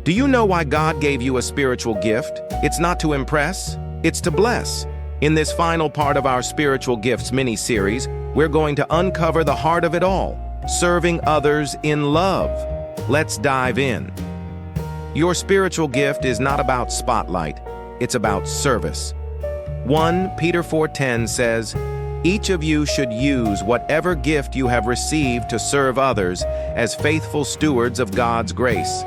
Do you know why God gave you a spiritual gift? It's not to impress, it's to bless. In this final part of our Spiritual Gifts mini-series, we're going to uncover the heart of it all, serving others in love. Let's dive in. Your spiritual gift is not about spotlight, it's about service. 1 Peter 4:10 says, "Each of you should use whatever gift you have received to serve others as faithful stewards of God's grace."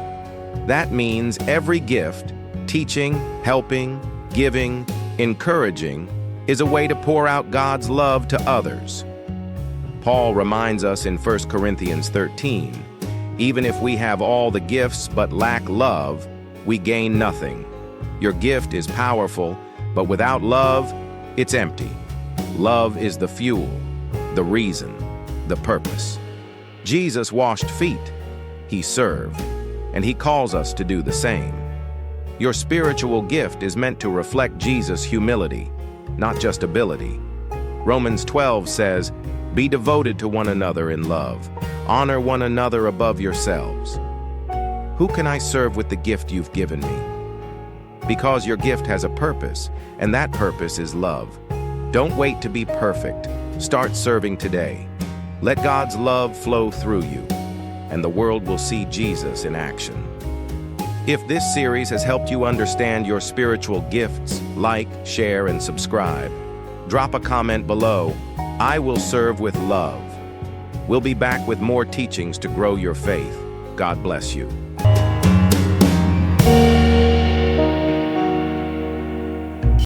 That means every gift, teaching, helping, giving, encouraging, is a way to pour out God's love to others. Paul reminds us in 1 Corinthians 13, "Even if we have all the gifts but lack love, we gain nothing." Your gift is powerful, but without love, it's empty. Love is the fuel, the reason, the purpose. Jesus washed feet. He served, and he calls us to do the same. Your spiritual gift is meant to reflect Jesus' humility, not just ability. Romans 12 says, "Be devoted to one another in love. Honor one another above yourselves." Who can I serve with the gift you've given me? Because your gift has a purpose, and that purpose is love. Don't wait to be perfect. Start serving today. Let God's love flow through you, and the world will see Jesus in action. If this series has helped you understand your spiritual gifts, like, share, and subscribe. Drop a comment below. I will serve with love. We'll be back with more teachings to grow your faith. God bless you.